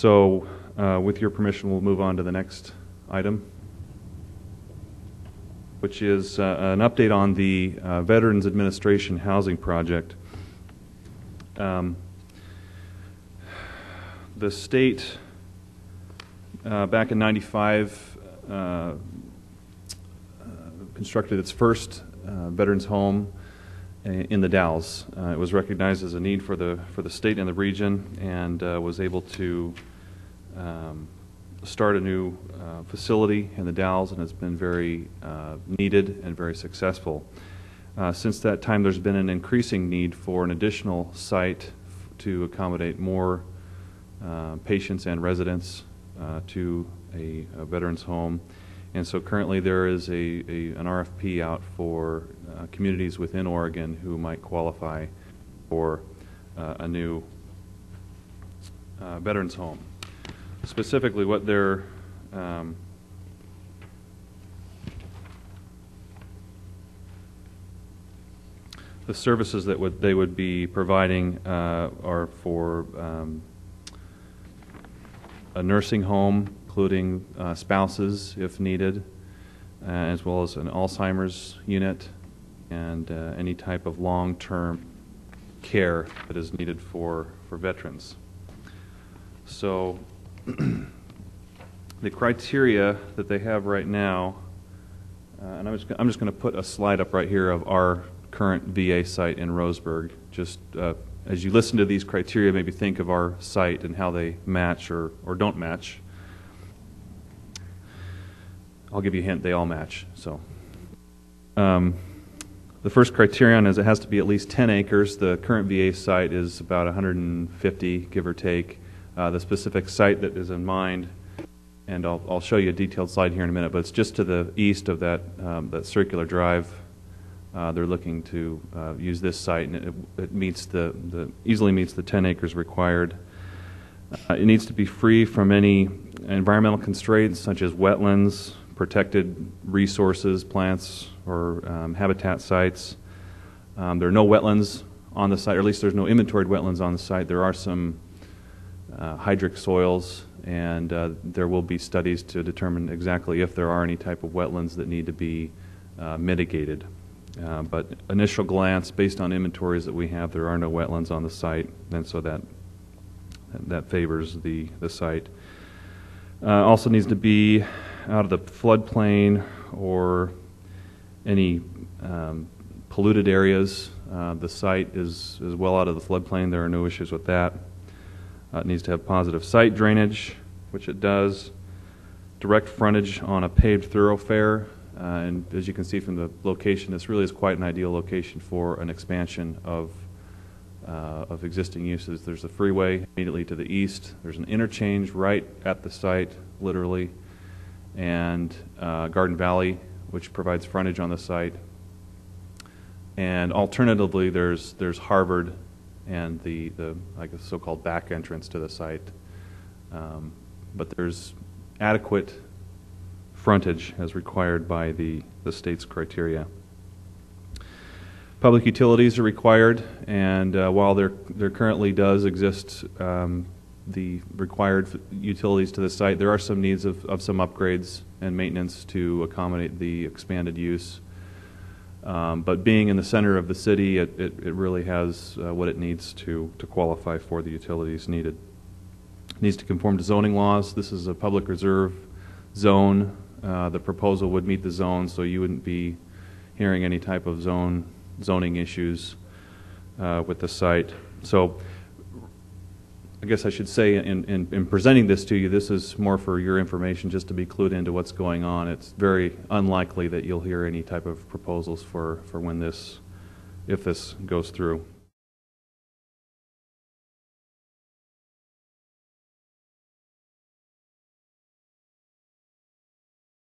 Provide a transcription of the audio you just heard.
So with your permission, we'll move on to the next item, which is an update on the Veterans Administration Housing Project. The state, back in '95, constructed its first veterans home in the Dalles. It was recognized as a need for the state and the region, and was able to start a new facility in the Dalles, and it's been very needed and very successful. Since that time, there's been an increasing need for an additional site to accommodate more patients and residents to a veterans home. And so currently there is an RFP out for communities within Oregon who might qualify for a new veterans home. Specifically, what they're the services that they would be providing are for a nursing home, including spouses if needed, as well as an Alzheimer's unit, and any type of long-term care that is needed for veterans. So the criteria that they have right now, and I'm just going to put a slide up right here of our current VA site in Roseburg. Just as you listen to these criteria, maybe think of our site and how they match or don't match. I'll give you a hint, they all match. So the first criterion is it has to be at least 10 acres. The current VA site is about 150, give or take. The specific site that is in mind, and I'll show you a detailed slide here in a minute, but it's just to the east of that circular drive. They're looking to use this site, and it meets easily meets the 10 acres required. It needs to be free from any environmental constraints such as wetlands, protected resources, plants, or habitat sites. There are no wetlands on the site, or at least there's no inventoried wetlands on the site. There are some hydric soils, and there will be studies to determine exactly if there are any type of wetlands that need to be mitigated. But initial glance, based on inventories that we have, there are no wetlands on the site, and so that favors the site. Also needs to be out of the floodplain or any polluted areas. The site is well out of the floodplain. There are no issues with that. It needs to have positive site drainage, which it does. Direct frontage on a paved thoroughfare. And as you can see from the location, this really is quite an ideal location for an expansion of existing uses. There's a freeway immediately to the east. There's an interchange right at the site, literally, and Garden Valley, which provides frontage on the site. And alternatively, there's Harvard and the I guess so-called back entrance to the site. But there's adequate frontage as required by the state's criteria. Public utilities are required, and while there currently does exist the required utilities to the site, there are some needs of some upgrades and maintenance to accommodate the expanded use. But being in the center of the city, it really has what it needs to qualify for the utilities needed. It needs to conform to zoning laws. This is a public reserve zone. The proposal would meet the zone, so you wouldn't be hearing any type of zoning issues with the site. So I guess I should say in presenting this to you, this is more for your information, just to be clued into what's going on. It's very unlikely that you'll hear any type of proposals for when if this goes through.